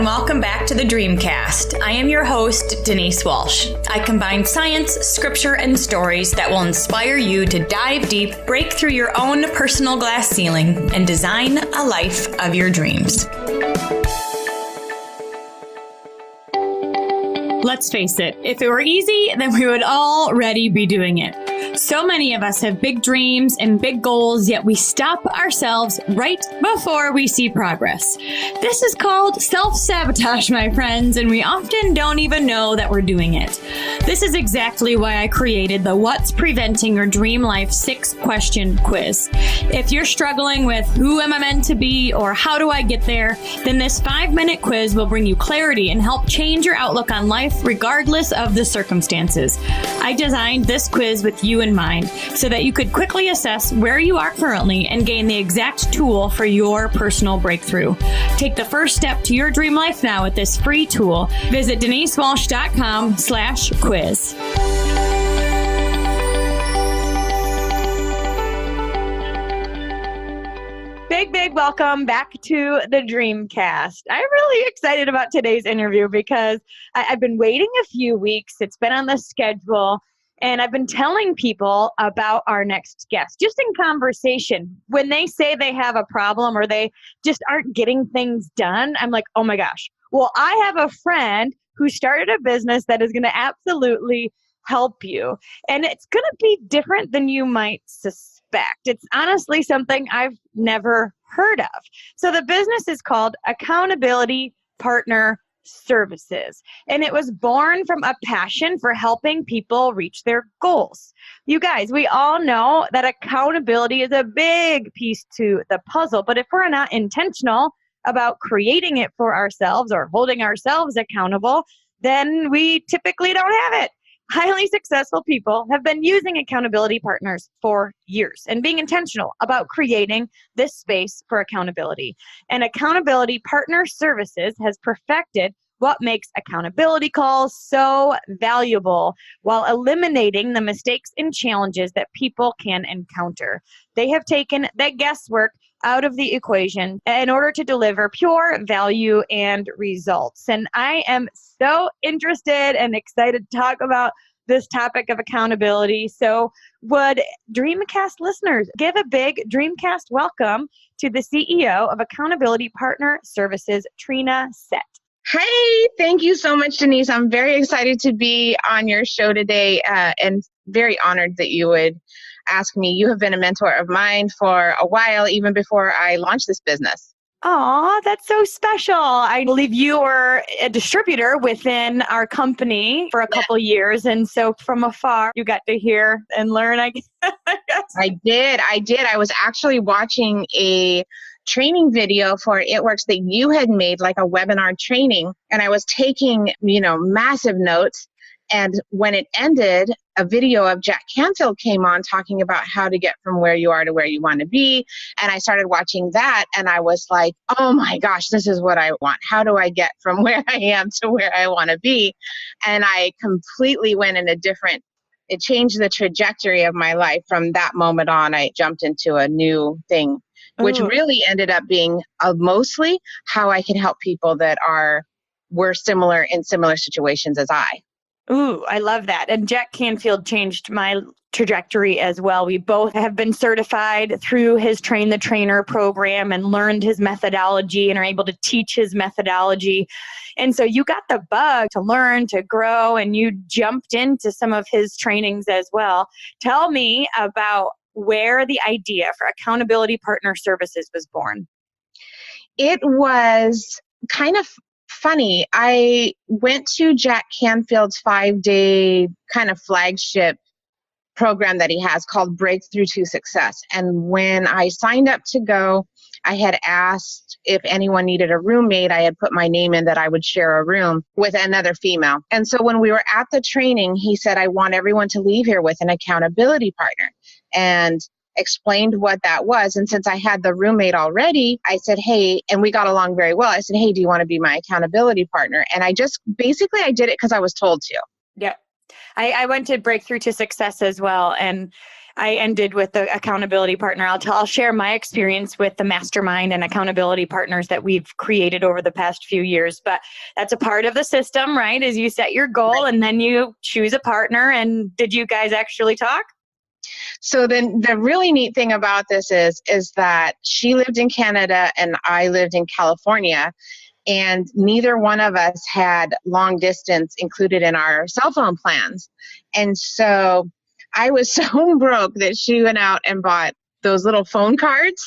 and welcome back to the Dreamcast. I am your host, Denise Walsh. I combine science, scripture, and stories that will inspire you to dive deep, break through your own personal glass ceiling, and design a life of your dreams. Let's face it, if it were easy, then we would already be doing it. So many of us have big dreams and big goals, yet we stop ourselves right before we see progress. This is called self-sabotage, my friends, and we often don't even know that we're doing it. This is exactly why I created the What's Preventing Your Dream Life 6-question quiz. If you're struggling with who am I meant to be or how do I get there, then this 5-minute quiz will bring you clarity and help change your outlook on life regardless of the circumstances. I designed this quiz with you in mind so that you could quickly assess where you are currently and gain the exact tool for your personal breakthrough. Take the first step to your dream life now with this free tool. Visit denisewalsh.com/quiz. Big welcome back to the Dreamcast. I'm really excited about today's interview because I've been waiting a few weeks. It's been on the schedule. And I've been telling people about our next guest, just in conversation. When they say they have a problem or they just aren't getting things done, I'm like, oh my gosh. Well, I have a friend who started a business that is going to absolutely help you. And it's going to be different than you might suspect. It's honestly something I've never heard of. So the business is called Accountability Partner Services. And it was born from a passion for helping people reach their goals. You guys, we all know that accountability is a big piece to the puzzle, but if we're not intentional about creating it for ourselves or holding ourselves accountable, then we typically don't have it. Highly successful people have been using accountability partners for years and being intentional about creating this space for accountability. And Accountability Partner Services has perfected what makes accountability calls so valuable while eliminating the mistakes and challenges that people can encounter. They have taken that guesswork out of the equation in order to deliver pure value and results. And I am so interested and excited to talk about this topic of accountability. So would Dreamcast listeners give a big Dreamcast welcome to the CEO of Accountability Partner Services, Trina Sette. Hey, thank you so much, Denise. I'm very excited to be on your show today and very honored that you would ask me. You have been a mentor of mine for a while, even before I launched this business. Aw, that's so special. I believe you were a distributor within our company for a couple years. And so from afar, you got to hear and learn, I guess. I did. I was actually watching a training video for It Works that you had made, like a webinar training. And I was taking, massive notes. And when it ended, a video of Jack Canfield came on talking about how to get from where you are to where you want to be. And I started watching that and I was like, oh my gosh, this is what I want. How do I get from where I am to where I want to be? And I completely went in it changed the trajectory of my life. From that moment on, I jumped into a new thing, which really ended up being mostly how I can help people that were similar in similar situations as I. Ooh, I love that. And Jack Canfield changed my trajectory as well. We both have been certified through his Train the Trainer program and learned his methodology and are able to teach his methodology. And so you got the bug to learn, to grow, and you jumped into some of his trainings as well. Tell me about where the idea for Accountability Partner Services was born. It was kind of funny. I went to Jack Canfield's 5-day kind of flagship program that he has called Breakthrough to Success. And when I signed up to go, I had asked if anyone needed a roommate. I had put my name in that I would share a room with another female. And so when we were at the training, he said, I want everyone to leave here with an accountability partner. And explained what that was. And since I had the roommate already, I said, hey, and we got along very well. I said, hey, do you want to be my accountability partner? And I did it because I was told to. Yeah. I went to Breakthrough to Success as well. And I ended with the accountability partner. I'll share my experience with the mastermind and accountability partners that we've created over the past few years. But that's a part of the system, right? Is you set your goal and then you choose a partner. And did you guys actually talk? So then the really neat thing about this is that she lived in Canada and I lived in California, and neither one of us had long distance included in our cell phone plans. And so I was so broke that she went out and bought those little phone cards.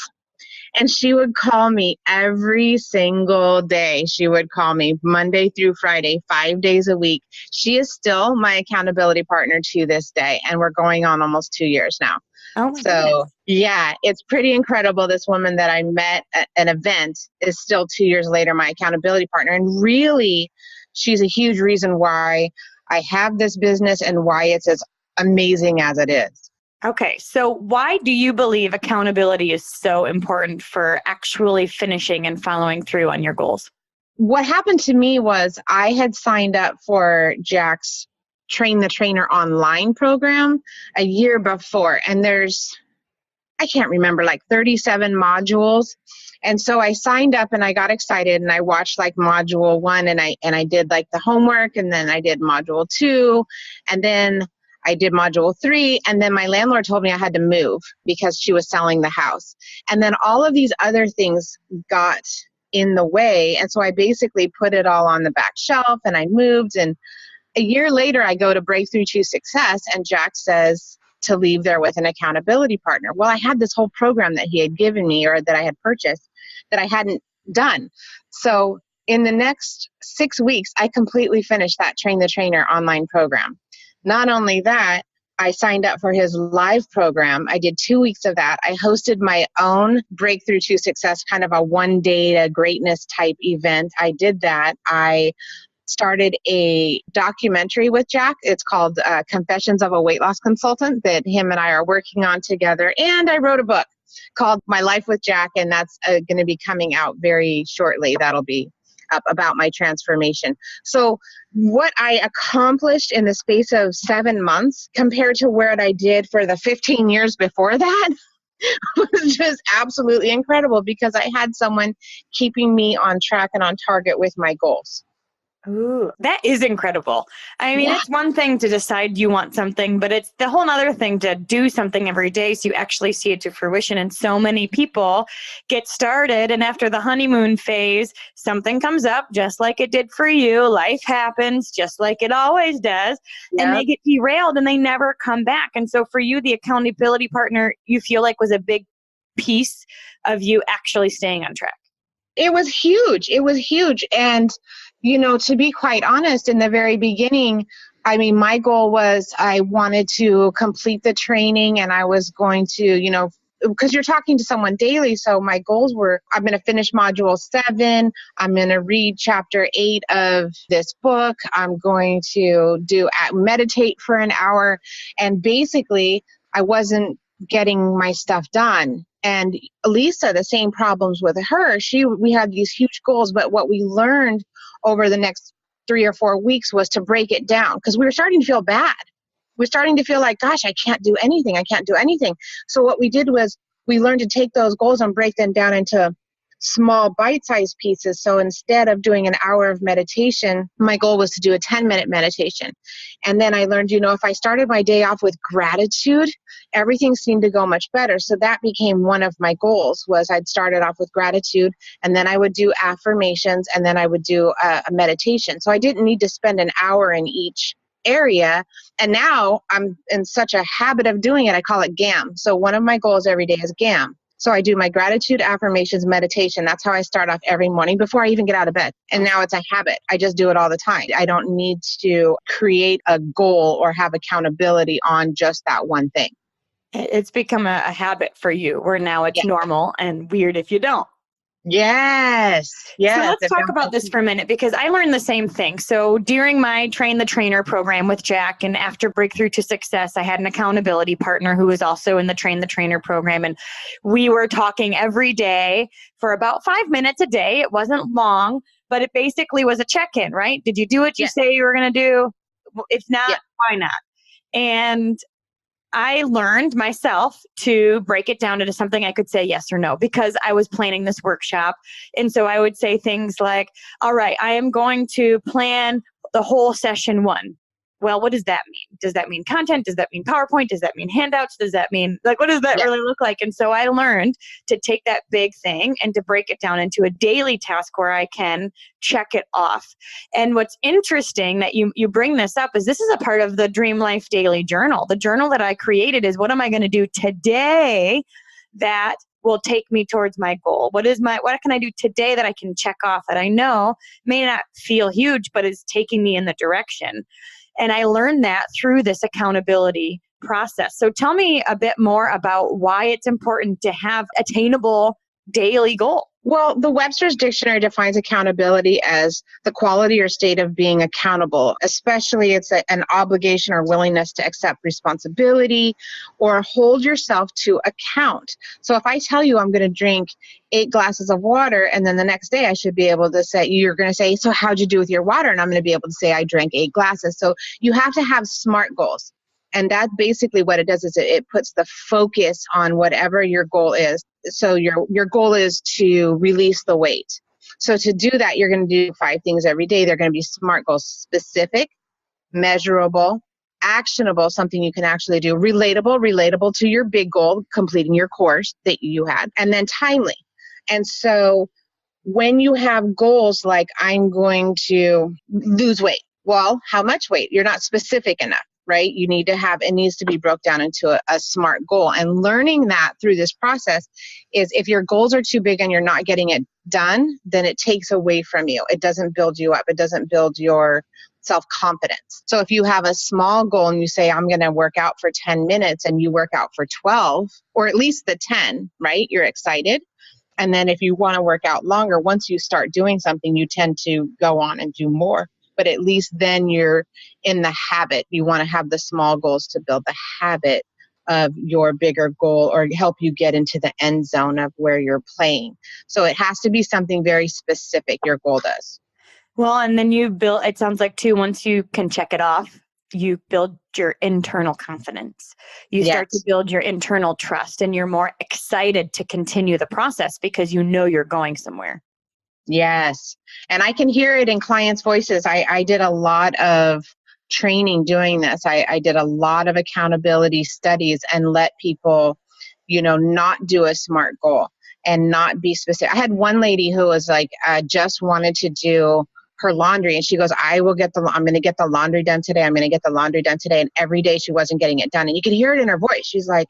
And she would call me every single day. She would call me Monday through Friday, 5 days a week. She is still my accountability partner to this day. And we're going on almost 2 years now. Oh my So, goodness. yeah, it's pretty incredible. This woman that I met at an event is still 2 years later my accountability partner. And really, she's a huge reason why I have this business and why it's as amazing as it is. Okay, so why do you believe accountability is so important for actually finishing and following through on your goals? What happened to me was I had signed up for Jack's Train the Trainer online program a year before, and I can't remember, like 37 modules. And so I signed up and I got excited and I watched like module 1 and I did like the homework, and then I did module 2, and then I did module 3, and then my landlord told me I had to move because she was selling the house. And then all of these other things got in the way, and so I basically put it all on the back shelf and I moved. And a year later I go to Breakthrough to Success and Jack says to leave there with an accountability partner. Well, I had this whole program that he had given me or that I had purchased that I hadn't done. So in the next 6 weeks, I completely finished that Train the Trainer online program. Not only that, I signed up for his live program. I did 2 weeks of that. I hosted my own Breakthrough to Success, kind of a one day to greatness type event. I did that. I started a documentary with Jack. It's called Confessions of a Weight Loss Consultant that him and I are working on together. And I wrote a book called My Life with Jack, and that's going to be coming out very shortly. That'll be up about my transformation. So what I accomplished in the space of 7 months compared to what I did for the 15 years before that was just absolutely incredible because I had someone keeping me on track and on target with my goals. Ooh, that is incredible. I mean, Yeah. it's one thing to decide you want something, but it's the whole other thing to do something every day so you actually see it to fruition. And so many people get started, and after the honeymoon phase, something comes up just like it did for you. Life happens just like it always does, and Yeah. they get derailed and they never come back. And so for you, the accountability partner, you feel like was a big piece of you actually staying on track. It was huge. It was huge. And, to be quite honest, in the very beginning, I mean, my goal was I wanted to complete the training and I was going to, because you're talking to someone daily. So my goals were, I'm going to finish module 7. I'm going to read chapter 8 of this book. I'm going to meditate for an hour. And basically, I wasn't getting my stuff done. And Lisa, the same problems with her. We had these huge goals, but what we learned over the next 3 or 4 weeks was to break it down because we were starting to feel bad. We're starting to feel like, gosh, I can't do anything. I can't do anything. So what we did was we learned to take those goals and break them down into small bite-sized pieces. So instead of doing an hour of meditation, my goal was to do a 10-minute meditation. And then I learned, if I started my day off with gratitude, everything seemed to go much better. So that became one of my goals was I'd started off with gratitude, and then I would do affirmations, and then I would do a meditation. So I didn't need to spend an hour in each area. And now I'm in such a habit of doing it, I call it GAM. So one of my goals every day is GAM. So I do my gratitude, affirmations, meditation. That's how I start off every morning before I even get out of bed. And now it's a habit. I just do it all the time. I don't need to create a goal or have accountability on just that one thing. It's become a habit for you where now it's normal and weird if you don't. Yes. So let's talk about this for a minute because I learned the same thing. So during my Train the Trainer program with Jack and after Breakthrough to Success, I had an accountability partner who was also in the Train the Trainer program. And we were talking every day for about 5 minutes a day. It wasn't long, but it basically was a check-in, right? Did you do what you say you were going to do? If not, why not? And I learned myself to break it down into something I could say yes or no because I was planning this workshop. And so I would say things like, all right, I am going to plan the whole session one. Well, what does that mean? Does that mean content? Does that mean PowerPoint? Does that mean handouts? Does that mean, like, what does that Yeah. really look like? And so I learned to take that big thing and to break it down into a daily task where I can check it off. And what's interesting that you bring this up is this is a part of the Dream Life Daily Journal. The journal that I created is what am I going to do today that will take me towards my goal? What can I do today that I can check off that I know may not feel huge, but is taking me in the direction? And I learned that through this accountability process. So tell me a bit more about why it's important to have attainable daily goal. Well, the Webster's Dictionary defines accountability as the quality or state of being accountable, especially it's an obligation or willingness to accept responsibility or hold yourself to account. So if I tell you I'm going to drink 8 glasses of water and then the next day I should be able to say, you're going to say, so how'd you do with your water? And I'm going to be able to say I drank 8 glasses. So you have to have SMART goals. And that's basically what it does is it puts the focus on whatever your goal is. So your goal is to release the weight. So to do that, you're going to do 5 things every day. They're going to be SMART goals: specific, measurable, actionable, something you can actually do, relatable to your big goal, completing your course that you had, and then timely. And so when you have goals like I'm going to lose weight, well, how much weight? You're not specific enough, right? You need to have, it needs to be broke down into a SMART goal. And learning that through this process is if your goals are too big and you're not getting it done, then it takes away from you. It doesn't build you up. It doesn't build your self-confidence. So if you have a small goal and you say, I'm going to work out for 10 minutes and you work out for 12, or at least the 10, right? You're excited. And then if you want to work out longer, once you start doing something, you tend to go on and do more. But at least then you're in the habit. You want to have the small goals to build the habit of your bigger goal or help you get into the end zone of where you're playing. So it has to be something very specific, your goal does. Well, and then you build, it sounds like too, once you can check it off, you build your internal confidence. You start to Yes. build your internal trust and you're more excited to continue the process because you know you're going somewhere. Yes. And I can hear it in clients' voices. I did a lot of training doing this. I did a lot of accountability studies and let people, not do a SMART goal and not be specific. I had one lady who was like, just wanted to do her laundry. And she goes, I'm going to get the laundry done today. I'm going to get the laundry done today. And every day she wasn't getting it done. And you could hear it in her voice. She's like,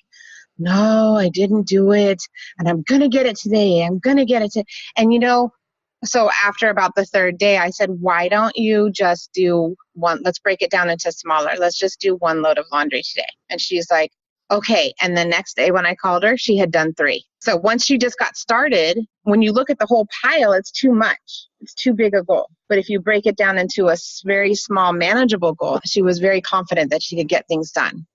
no, I didn't do it. And I'm going to get it today. I'm going to get it. And so after about the 3rd day, I said, why don't you just do one? Let's break it down into smaller. Let's just do 1 load of laundry today. And she's like, okay. And the next day when I called her, she had done 3. So once she just got started, when you look at the whole pile, it's too much. It's too big a goal. But if you break it down into a very small, manageable goal, she was very confident that she could get things done.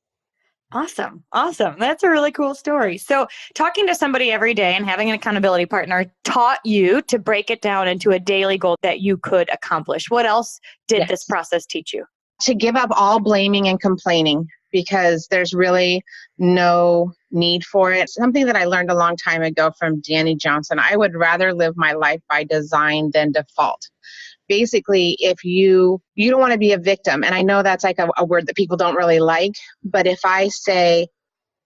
Awesome. Awesome. That's a really cool story. So talking to somebody every day and having an accountability partner taught you to break it down into a daily goal that you could accomplish. What else did this process teach you? To give up all blaming and complaining, because there's really no need for it. Something that I learned a long time ago from Danny Johnson. I would rather live my life by design than default. Basically, if you don't want to be a victim, and I know that's like a word that people don't really like, but if I say,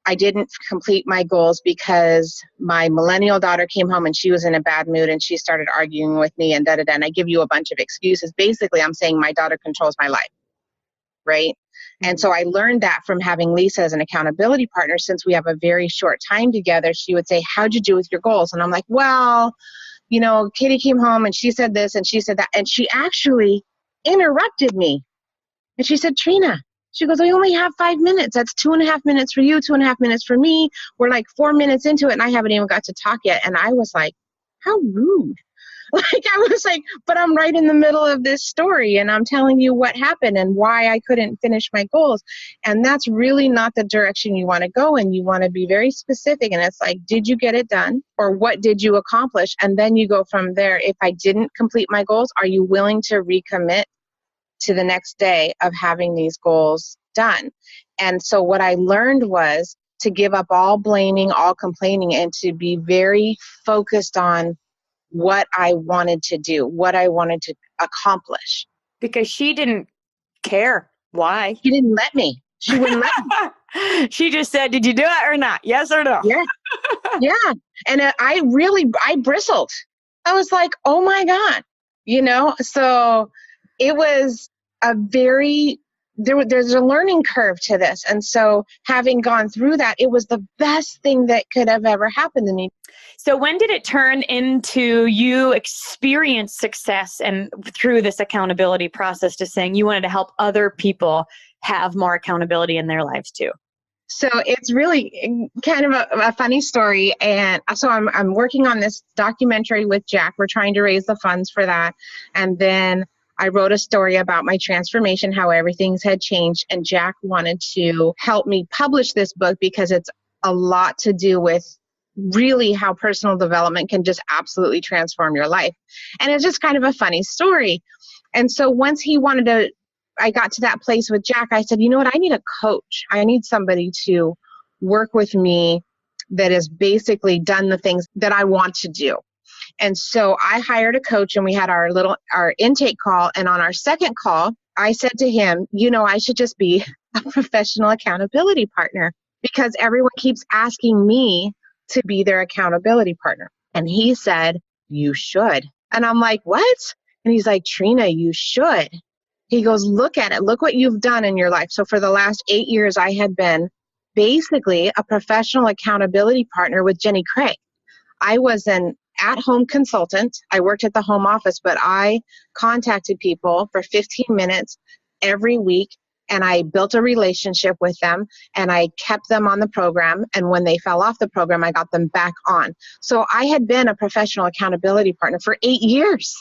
I didn't complete my goals because my millennial daughter came home and she was in a bad mood and she started arguing with me and da-da-da, and I give you a bunch of excuses. Basically, I'm saying my daughter controls my life, right? And so I learned that from having Lisa as an accountability partner. Since we have a very short time together, she would say, how'd you do with your goals? And I'm like, well, Kitty came home and she said this and she said that. And she actually interrupted me. And she said, Trina, she goes, I only have 5 minutes. That's 2.5 minutes for you, 2.5 minutes for me. We're like 4 minutes into it and I haven't even got to talk yet. And I was like, how rude. I was like, but I'm right in the middle of this story and I'm telling you what happened and why I couldn't finish my goals. And that's really not the direction you want to go in. You want to be very specific. And it's like, did you get it done? Or what did you accomplish? And then you go from there. If I didn't complete my goals, are you willing to recommit to the next day of having these goals done? And so what I learned was to give up all blaming, all complaining, and to be very focused on what I wanted to do, what I wanted to accomplish. Because she didn't care. Why? She didn't let me. She wouldn't let me. She just said, did you do it or not? Yes or no? Yeah. Yeah. And I bristled. I was like, oh my God, so it was there's a learning curve to this. And so having gone through that, it was the best thing that could have ever happened to me. So when did it turn into you experience success and through this accountability process to saying you wanted to help other people have more accountability in their lives too? So it's really kind of a funny story. And so I'm working on this documentary with Jack. We're trying to raise the funds for that. And then I wrote a story about my transformation, how everything's had changed. And Jack wanted to help me publish this book because it's a lot to do with really how personal development can just absolutely transform your life. And it's just kind of a funny story. And so once I got to that place with Jack, I said, you know what, I need a coach. I need somebody to work with me that has basically done the things that I want to do. And so I hired a coach and we had our intake call. And on our second call, I said to him, I should just be a professional accountability partner because everyone keeps asking me to be their accountability partner. And he said, you should. And I'm like, what? And he's like, Trina, you should. He goes, look at it. Look what you've done in your life. So for the last 8 years, I had been basically a professional accountability partner with Jenny Craig. I was an at-home consultant. I worked at the home office, but I contacted people for 15 minutes every week, and I built a relationship with them, and I kept them on the program. And when they fell off the program, I got them back on. So I had been a professional accountability partner for 8 years.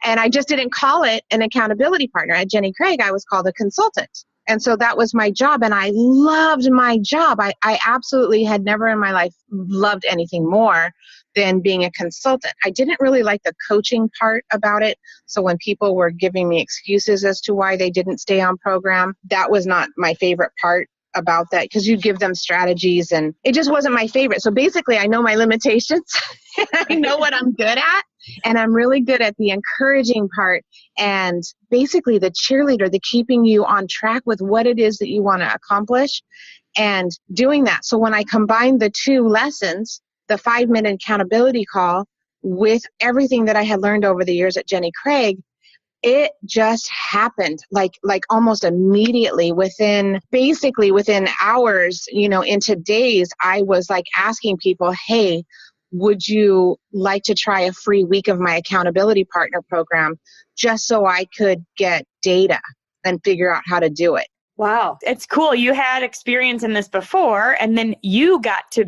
And I just didn't call it an accountability partner. At Jenny Craig, I was called a consultant. And so that was my job. And I loved my job. I absolutely had never in my life loved anything more than being a consultant. I didn't really like the coaching part about it. So when people were giving me excuses as to why they didn't stay on program, that was not my favorite part about that, because you give them strategies and it just wasn't my favorite. So basically I know my limitations. I know what I'm good at, and I'm really good at the encouraging part and basically the cheerleader, the keeping you on track with what it is that you want to accomplish and doing that. So when I combined the two lessons, the 5-minute accountability call with everything that I had learned over the years at Jenny Craig, it just happened like almost immediately within hours, into days. I was like asking people, hey, would you like to try a free week of my accountability partner program just so I could get data and figure out how to do it? Wow. It's cool. You had experience in this before, and then you got to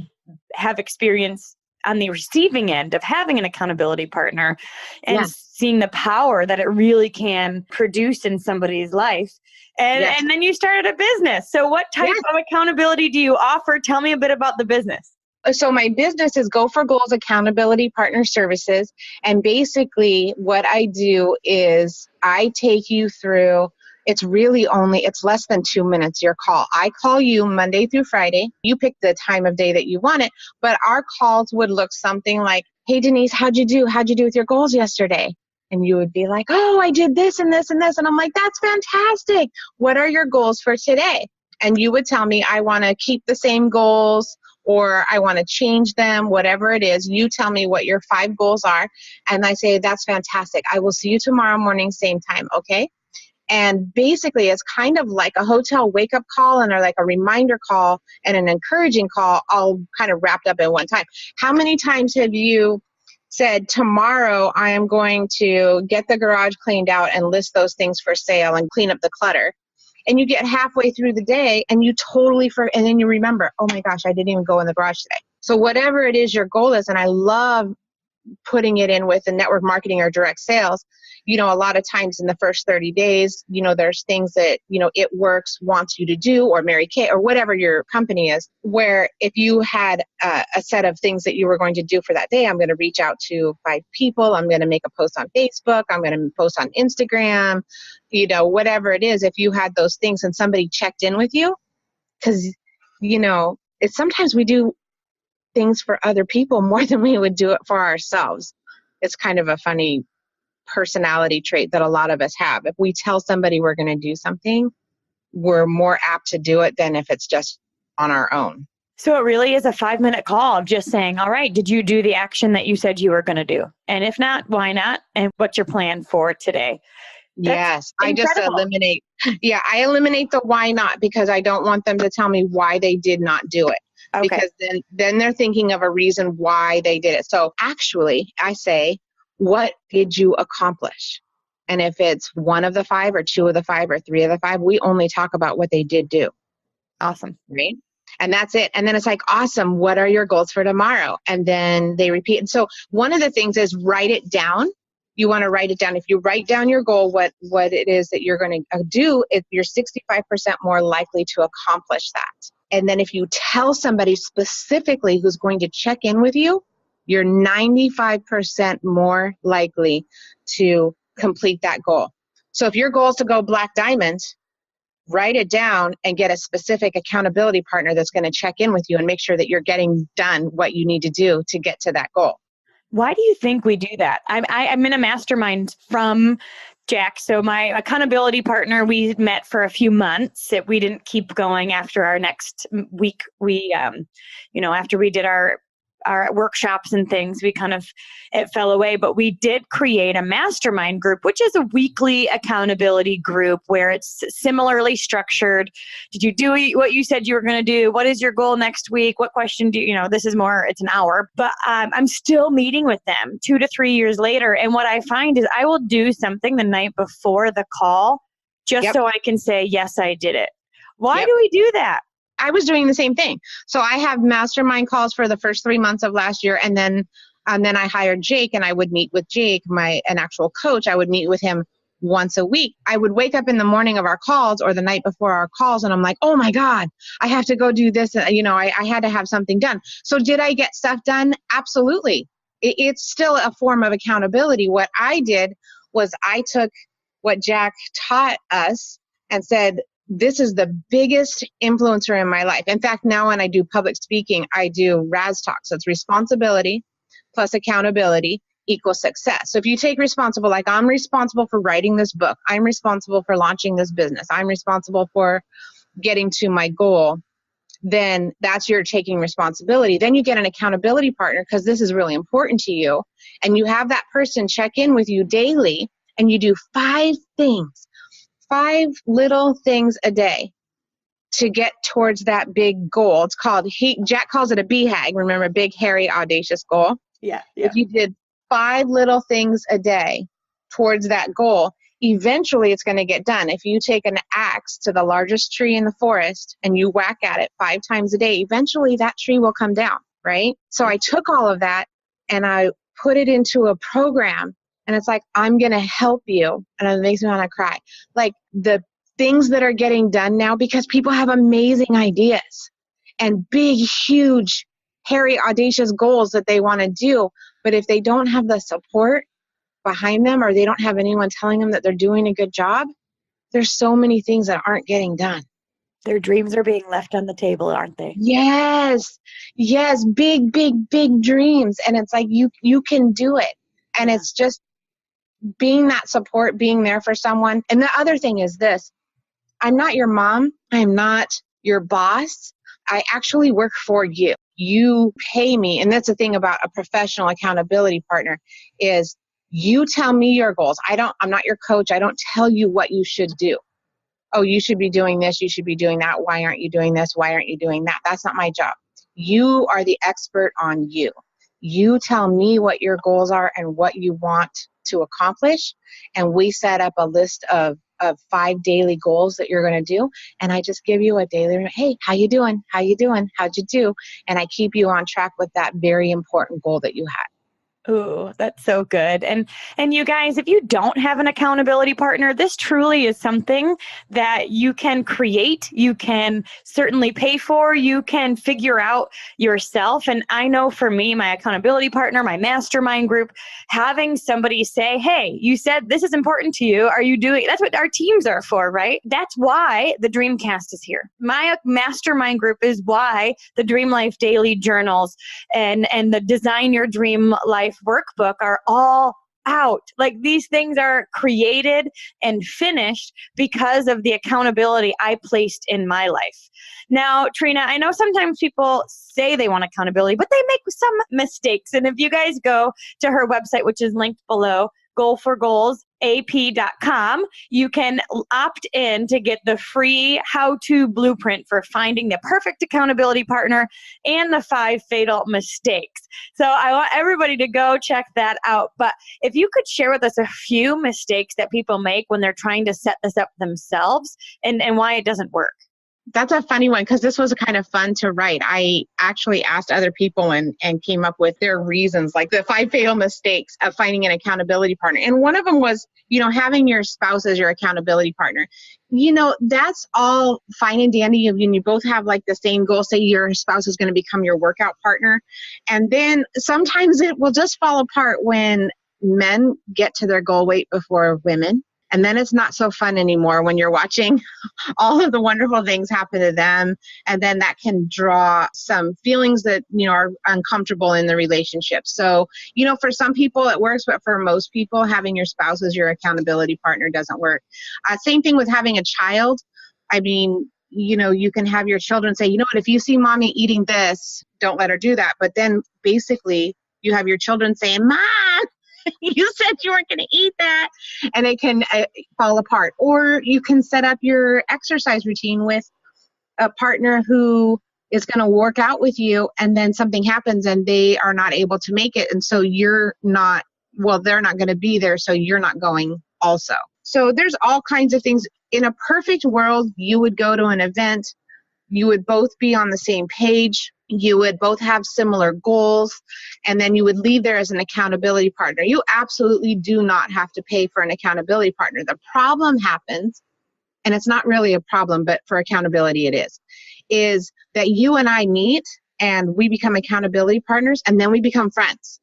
have experience on the receiving end of having an accountability partner and seeing the power that it really can produce in somebody's life. And then you started a business. So what type of accountability do you offer? Tell me a bit about the business. So my business is Go for Goals Accountability Partner Services. And basically what I do is I take you through, it's less than 2 minutes, your call. I call you Monday through Friday. You pick the time of day that you want it, but our calls would look something like, hey, Denise, how'd you do with your goals yesterday? And you would be like, oh, I did this and this and this. And I'm like, that's fantastic. What are your goals for today? And you would tell me, I want to keep the same goals, or I want to change them, whatever it is. You tell me what your 5 goals are. And I say, that's fantastic. I will see you tomorrow morning, same time. Okay. And basically it's kind of like a hotel wake up call and or like a reminder call and an encouraging call, all kind of wrapped up in one time. How many times have you said, tomorrow I am going to get the garage cleaned out and list those things for sale and clean up the clutter? And you get halfway through the day and you totally and then you remember, oh my gosh, I didn't even go in the garage today. So whatever it is your goal is, and I love putting it in with the network marketing or direct sales, a lot of times in the first 30 days, there's things that, It Works wants you to do, or Mary Kay, or whatever your company is, where if you had a set of things that you were going to do for that day, I'm going to reach out to 5 people. I'm going to make a post on Facebook. I'm going to post on Instagram, whatever it is. If you had those things and somebody checked in with you, because, it's sometimes we do things for other people more than we would do it for ourselves. It's kind of a funny personality trait that a lot of us have. If we tell somebody we're going to do something, we're more apt to do it than if it's just on our own. So it really is a 5-minute call of just saying, all right, did you do the action that you said you were going to do? And if not, why not? And what's your plan for today? That's Yes, incredible. I eliminate the why not, because I don't want them to tell me why they did not do it. Okay. Because then they're thinking of a reason why they did it. So actually, I say, what did you accomplish? And if it's one of the five or two of the five or three of the five, we only talk about what they did do. Awesome. Right? And that's it. And then it's like, awesome. What are your goals for tomorrow? And then they repeat. And so one of the things is write it down. You want to write it down. If you write down your goal, what it is that you're going to do, you're 65% more likely to accomplish that. And then if you tell somebody specifically who's going to check in with you, you're 95% more likely to complete that goal. So if your goal is to go black diamond, write it down and get a specific accountability partner that's going to check in with you and make sure that you're getting done what you need to do to get to that goal. Why do you think we do that? I'm in a mastermind from Jack. So my accountability partner, we met for a few months. We didn't keep going after our next week. After we did our workshops and things, it fell away. But we did create a mastermind group, which is a weekly accountability group where it's similarly structured. Did you do what you said you were going to do? What is your goal next week? What question this is more, it's an hour, but I'm still meeting with them 2 to 3 years later. And what I find is I will do something the night before the call just so I can say, yes, I did it. Why do we do that? I was doing the same thing. So I have mastermind calls for the first 3 months of last year. And then I hired Jake, and I would meet with Jake, an actual coach. I would meet with him once a week. I would wake up in the morning of our calls or the night before our calls, and I'm like, oh my God, I have to go do this. I had to have something done. So did I get stuff done? Absolutely. It's still a form of accountability. What I did was I took what Jack taught us and said, this is the biggest influencer in my life. In fact, now when I do public speaking, I do RAS talk. So it's responsibility plus accountability equals success. So if you take responsible, like I'm responsible for writing this book, I'm responsible for launching this business, I'm responsible for getting to my goal, then that's your taking responsibility. Then you get an accountability partner because this is really important to you. And you have that person check in with you daily, and you do 5 little things a day to get towards that big goal. It's called, Jack calls it a BHAG. Remember, big, hairy, audacious goal. Yeah. If you did 5 little things a day towards that goal, eventually it's going to get done. If you take an axe to the largest tree in the forest and you whack at it 5 times a day, eventually that tree will come down, right? So I took all of that and I put it into a program. And it's like, I'm going to help you. And it makes me want to cry. Like the things that are getting done now, because people have amazing ideas and big, huge, hairy, audacious goals that they want to do. But if they don't have the support behind them, or they don't have anyone telling them that they're doing a good job, there's so many things that aren't getting done. Their dreams are being left on the table, aren't they? Yes. Big, big, big dreams. And it's like, you can do it. And it's just being that support, being there for someone. And the other thing is this: I'm not your mom. I'm not your boss. I actually work for you. You pay me. And that's the thing about a professional accountability partner is you tell me your goals. I'm not your coach. I don't tell you what you should do. Oh, you should be doing this. You should be doing that. Why aren't you doing this? Why aren't you doing that? That's not my job. You are the expert on you. You tell me what your goals are and what you want to accomplish. And we set up a list of 5 daily goals that you're going to do. And I just give you a daily, hey, how you doing? How you doing? How'd you do? And I keep you on track with that very important goal that you had. Ooh, that's so good. And you guys, if you don't have an accountability partner, this truly is something that you can create, you can certainly pay for, you can figure out yourself. And I know for me, my accountability partner, my mastermind group, having somebody say, "Hey, you said this is important to you. Are you doing?" That's what our teams are for, right? That's why the Dreamcast is here. My mastermind group is why the Dream Life Daily Journals and the Design Your Dream Life workbook are all out. Like, these things are created and finished because of the accountability I placed in my life. Now, Trina, I know sometimes people say they want accountability, but they make some mistakes. And if you guys go to her website, which is linked below, goalforgoalsap.com, you can opt in to get the free how-to blueprint for finding the perfect accountability partner and the 5 fatal mistakes. So I want everybody to go check that out. But if you could share with us a few mistakes that people make when they're trying to set this up themselves, and why it doesn't work. That's a funny one because this was kind of fun to write. I actually asked other people and came up with their reasons, like the 5 fatal mistakes of finding an accountability partner. And one of them was, having your spouse as your accountability partner. That's all fine and dandy if you both have like the same goal. Say your spouse is going to become your workout partner. And then sometimes it will just fall apart when men get to their goal weight before women. And then it's not so fun anymore when you're watching all of the wonderful things happen to them. And then that can draw some feelings that, are uncomfortable in the relationship. So, for some people it works, but for most people, having your spouse as your accountability partner doesn't work. Same thing with having a child. I mean, you can have your children say, what, if you see mommy eating this, don't let her do that. But then basically you have your children saying, Mom, you said you weren't going to eat that, and it can fall apart. Or you can set up your exercise routine with a partner who is going to work out with you, and then something happens and they are not able to make it, and so they're not going to be there, so you're not going also. So there's all kinds of things. In a perfect world, you would go to an event, you would both be on the same page, you would both have similar goals, and then you would leave there as an accountability partner. You absolutely do not have to pay for an accountability partner. The problem happens, and it's not really a problem, but for accountability it is that you and I meet and we become accountability partners, and then we become friends.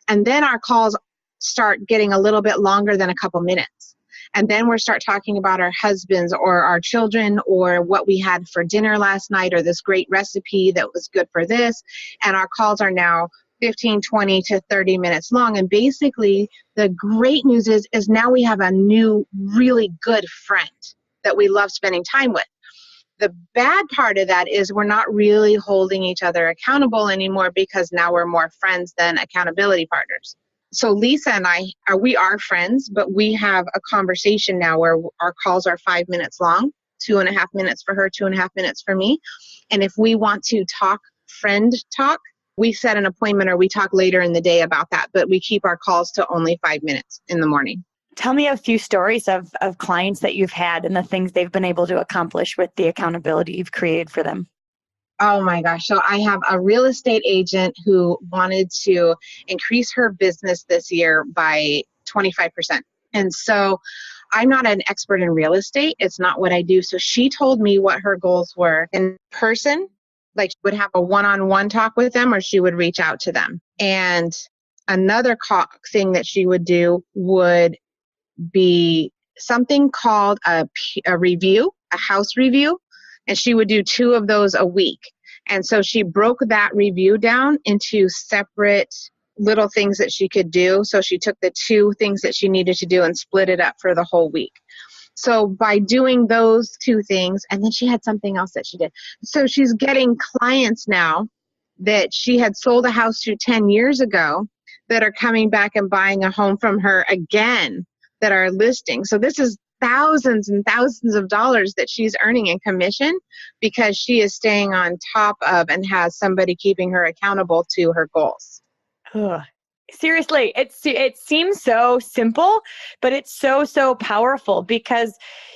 And then our calls start getting a little bit longer than a couple minutes. And then we start talking about our husbands or our children or what we had for dinner last night or this great recipe that was good for this. And our calls are now 15, 20 to 30 minutes long. And basically, the great news is now we have a new, really good friend that we love spending time with. The bad part of that is we're not really holding each other accountable anymore because now we're more friends than accountability partners. So Lisa and I, we are friends, but we have a conversation now where our calls are 5 minutes long, 2.5 minutes for her, 2.5 minutes for me. And if we want to talk friend talk, we set an appointment or we talk later in the day about that, but we keep our calls to only 5 minutes in the morning. Tell me a few stories of clients that you've had and the things they've been able to accomplish with the accountability you've created for them. Oh my gosh. So I have a real estate agent who wanted to increase her business this year by 25%. And so I'm not an expert in real estate. It's not what I do. So she told me what her goals were in person, like she would have a one-on-one talk with them or she would reach out to them. And another thing that she would do would be something called a review, a house review. And she would do 2 of those a week. And so she broke that review down into separate little things that she could do. So she took the 2 things that she needed to do and split it up for the whole week. So by doing those 2 things, and then she had something else that she did. So she's getting clients now that she had sold a house to 10 years ago that are coming back and buying a home from her again that are listing. So this is thousands and thousands of dollars that she's earning in commission because she is staying on top of and has somebody keeping her accountable to her goals. Ugh. Seriously, it seems so simple, but it's so powerful because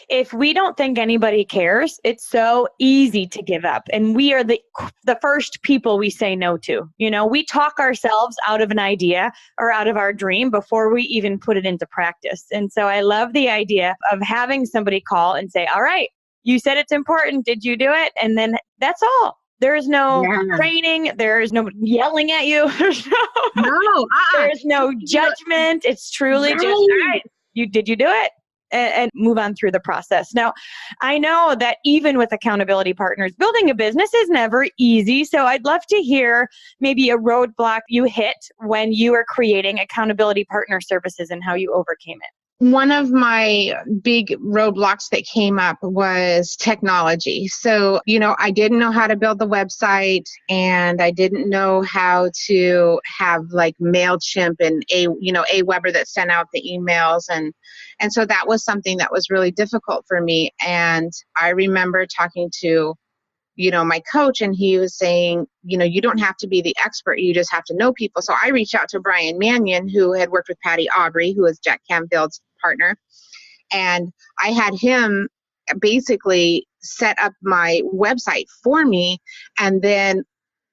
if we don't think anybody cares, it's so easy to give up. And we are the first people we say no to. You know, we talk ourselves out of an idea or out of our dream before we even put it into practice. And so I love the idea of having somebody call and say, "All right, you said it's important. Did you do it?" And then that's all. There is no Yeah. training. There is no yelling at you. No, There's no judgment. It's truly just, all right. right, did you do it? And move on through the process. Now, I know that even with accountability partners, building a business is never easy. So I'd love to hear maybe a roadblock you hit when you were creating accountability partner services and how you overcame it. One of my big roadblocks that came up was technology. So, I didn't know how to build the website, and I didn't know how to have like MailChimp and Aweber that sent out the emails. And so that was something that was really difficult for me. And I remember talking to my coach, and he was saying, you don't have to be the expert. You just have to know people. So I reached out to Brian Mannion, who had worked with Patty Aubrey, who is Jack Canfield's partner. And I had him basically set up my website for me. And then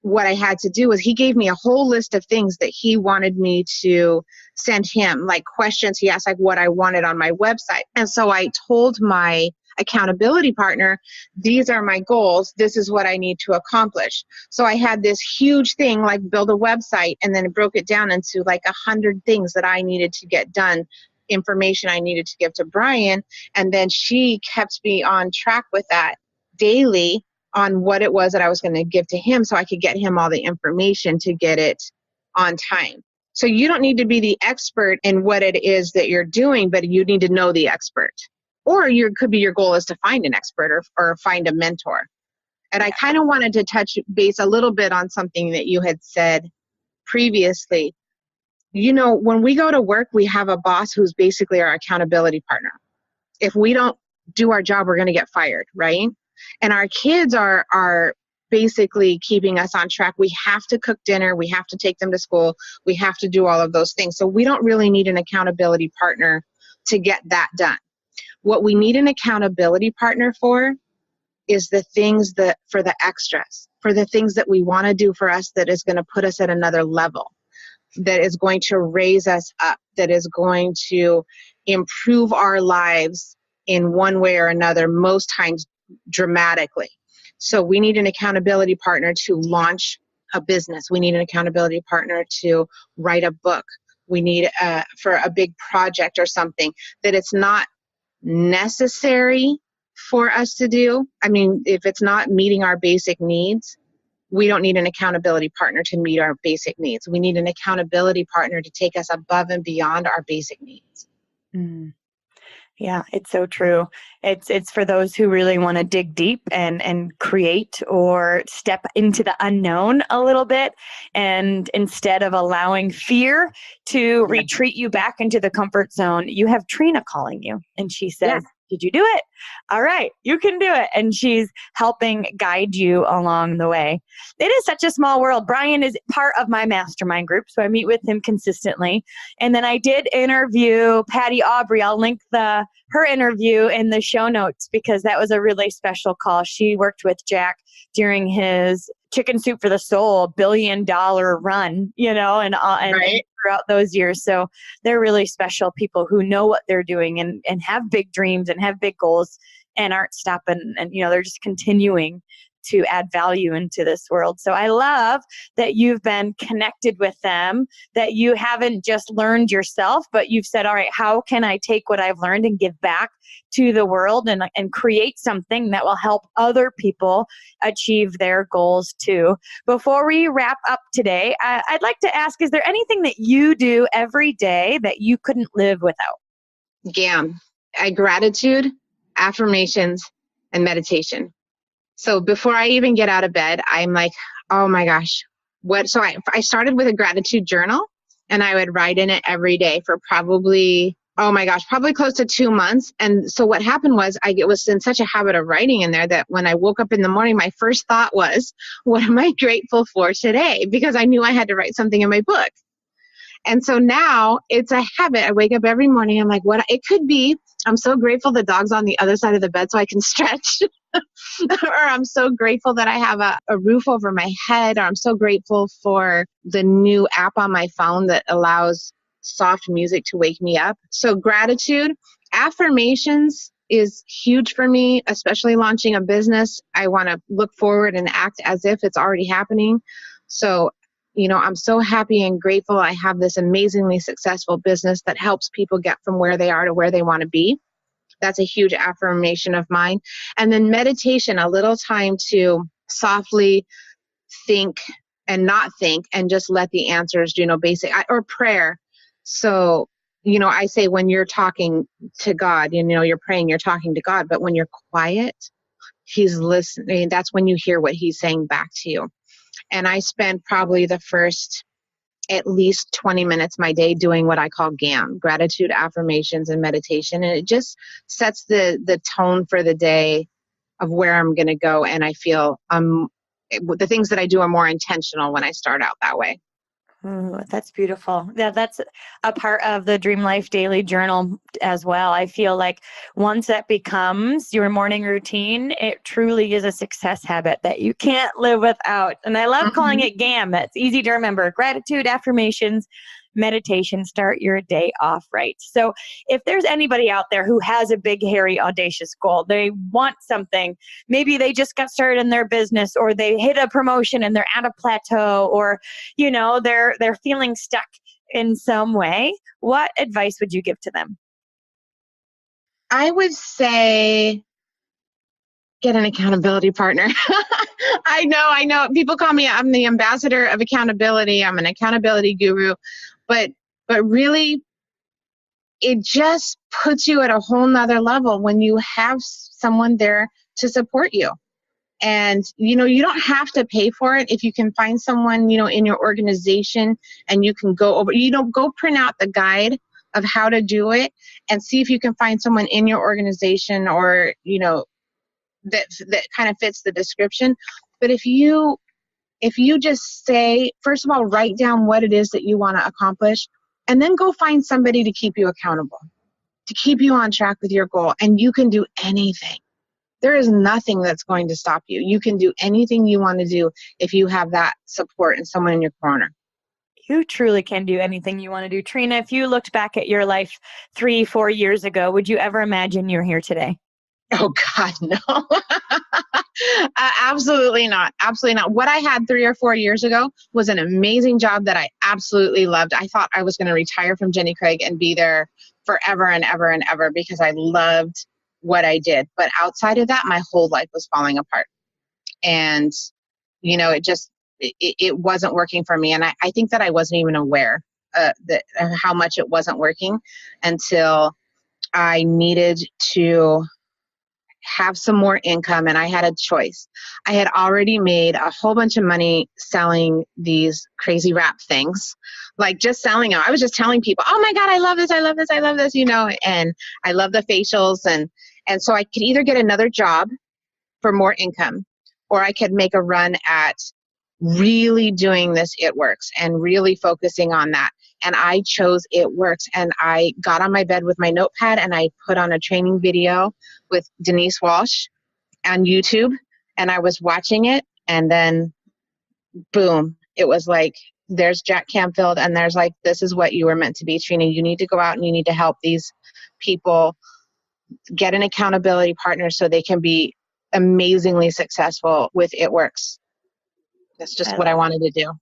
what I had to do was he gave me a whole list of things that he wanted me to send him, like questions. He asked like what I wanted on my website. And so I told my accountability partner, these are my goals. This is what I need to accomplish. So I had this huge thing like build a website, and then it broke it down into like 100 things that I needed to get done, information I needed to give to Brian. And then she kept me on track with that daily on what it was that I was going to give to him so I could get him all the information to get it on time. So you don't need to be the expert in what it is that you're doing, but you need to know the expert. Or could be your goal is to find an expert or find a mentor. And I kind of wanted to touch base a little bit on something that you had said previously. When we go to work, we have a boss who's basically our accountability partner. If we don't do our job, we're going to get fired, right? And our kids are basically keeping us on track. We have to cook dinner. We have to take them to school. We have to do all of those things. So we don't really need an accountability partner to get that done. What we need an accountability partner for is the things that for the extras, for the things that we want to do for us that is going to put us at another level, that is going to raise us up, that is going to improve our lives in one way or another, most times dramatically. So we need an accountability partner to launch a business. We need an accountability partner to write a book. We need for a big project or something that it's not necessary for us to do. I mean, if it's not meeting our basic needs, we don't need an accountability partner to meet our basic needs. We need an accountability partner to take us above and beyond our basic needs. Mm. Yeah, it's so true. It's for those who really want to dig deep and create or step into the unknown a little bit. And instead of allowing fear to retreat you back into the comfort zone, you have Trina calling you, and she says, "Did you do it? All right, you can do it." And she's helping guide you along the way. It is such a small world. Brian is part of my mastermind group, so I meet with him consistently. And then I did interview Patty Aubrey. I'll link her interview in the show notes because that was a really special call. She worked with Jack during his Chicken Soup for the Soul $1 billion run, and Right. throughout those years. So they're really special people who know what they're doing and have big dreams and have big goals and aren't stopping. And, they're just continuing to add value into this world. So I love that you've been connected with them, that you haven't just learned yourself, but you've said, all right, how can I take what I've learned and give back to the world and create something that will help other people achieve their goals too. Before we wrap up today, I'd like to ask, is there anything that you do every day that you couldn't live without? GAM, gratitude, affirmations, and meditation. So before I even get out of bed, I'm like, oh my gosh, what? So I started with a gratitude journal, and I would write in it every day for probably close to 2 months. And so what happened was I was in such a habit of writing in there that when I woke up in the morning, my first thought was, what am I grateful for today? Because I knew I had to write something in my book. And so now it's a habit. I wake up every morning. I'm like, what? It could be, I'm so grateful the dog's on the other side of the bed so I can stretch. Or I'm so grateful that I have a roof over my head. Or I'm so grateful for the new app on my phone that allows soft music to wake me up. So gratitude, affirmations is huge for me, especially launching a business. I want to look forward and act as if it's already happening. So, I'm so happy and grateful I have this amazingly successful business that helps people get from where they are to where they want to be. That's a huge affirmation of mine. And then meditation, a little time to softly think and not think and just let the answers, basic, or prayer. So, I say when you're talking to God, you're praying, you're talking to God, but when you're quiet, he's listening. That's when you hear what he's saying back to you. And I spend probably the first at least 20 minutes my day doing what I call GAM, gratitude, affirmations, and meditation. And it just sets the tone for the day of where I'm going to go. And I feel the things that I do are more intentional when I start out that way. Ooh, that's beautiful. Yeah, that's a part of the Dream Life Daily Journal as well. I feel like once that becomes your morning routine, it truly is a success habit that you can't live without. And I love calling it GAM. That's easy to remember. Gratitude, affirmations, meditation, start your day off right. So if there's anybody out there who has a big, hairy, audacious goal, they want something, maybe they just got started in their business, or they hit a promotion and they're at a plateau, or, they're feeling stuck in some way, what advice would you give to them? I would say get an accountability partner. I know. People call me, I'm the ambassador of accountability. I'm an accountability guru. But really, it just puts you at a whole nother level when you have someone there to support you. And, you don't have to pay for it. If you can find someone, in your organization, and you can go over, go print out the guide of how to do it and see if you can find someone in your organization or, that kind of fits the description. But if you just say, first of all, write down what it is that you want to accomplish, and then go find somebody to keep you accountable, to keep you on track with your goal. And you can do anything. There is nothing that's going to stop you. You can do anything you want to do if you have that support and someone in your corner. You truly can do anything you want to do. Trina, if you looked back at your life 3-4 years ago, would you ever imagine you're here today? Oh, God, no. Absolutely not. Absolutely not. What I had 3 or 4 years ago was an amazing job that I absolutely loved. I thought I was going to retire from Jenny Craig and be there forever and ever and ever because I loved what I did. But outside of that, my whole life was falling apart. And, it wasn't working for me. And I think that I wasn't even aware how much it wasn't working until I needed to have some more income, and I had a choice. I had already made a whole bunch of money selling these crazy wrap things, like just selling them. I was just telling people, oh my God, I love this, I love this, I love this, and I love the facials. And so I could either get another job for more income, or I could make a run at really doing this It Works and really focusing on that. And I chose It Works, and I got on my bed with my notepad and I put on a training video with Denise Walsh on YouTube, and I was watching it, and then boom, it was like, there's Jack Canfield, and there's like, this is what you were meant to be, Trina. You need to go out and you need to help these people get an accountability partner so they can be amazingly successful with It Works. That's just what I wanted to do.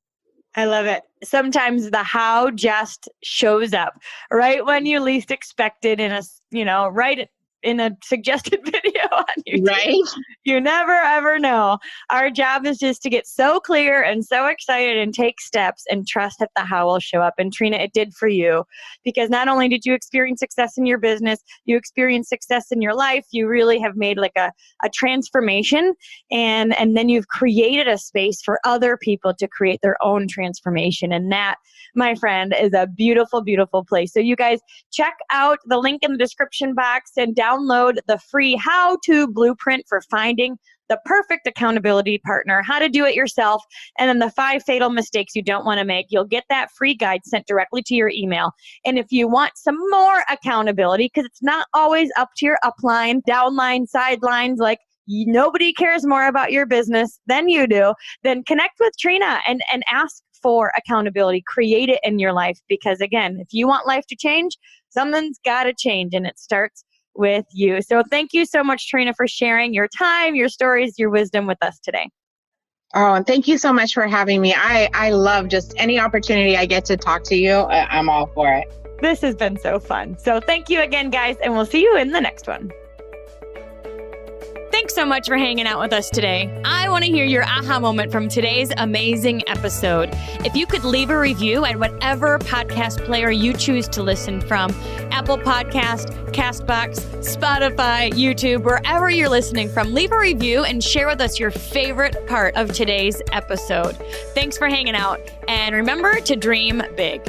I love it. Sometimes the how just shows up right when you least expect it right in a suggested video on YouTube. Right? You never, ever know. Our job is just to get so clear and so excited and take steps and trust that the how will show up. And Trina, it did for you, because not only did you experience success in your business, you experienced success in your life. You really have made like a transformation, and then you've created a space for other people to create their own transformation. And that, my friend, is a beautiful, beautiful place. So you guys check out the link in the description box and download the free how-to blueprint for finding the perfect accountability partner, how to do it yourself, and then the 5 fatal mistakes you don't want to make. You'll get that free guide sent directly to your email. And if you want some more accountability, because it's not always up to your upline, downline, sidelines, like nobody cares more about your business than you do, then connect with Trina and ask for accountability. Create it in your life, because again, if you want life to change, something's got to change, and it starts with you. So thank you so much, Trina, for sharing your time, your stories, your wisdom with us today. Oh, and thank you so much for having me. I love just any opportunity I get to talk to you. I'm all for it. This has been so fun. So thank you again, guys, and we'll see you in the next one. Thanks so much for hanging out with us today. I want to hear your aha moment from today's amazing episode. If you could leave a review at whatever podcast player you choose to listen from, Apple Podcast, Castbox, Spotify, YouTube, wherever you're listening from, leave a review and share with us your favorite part of today's episode. Thanks for hanging out, and remember to dream big.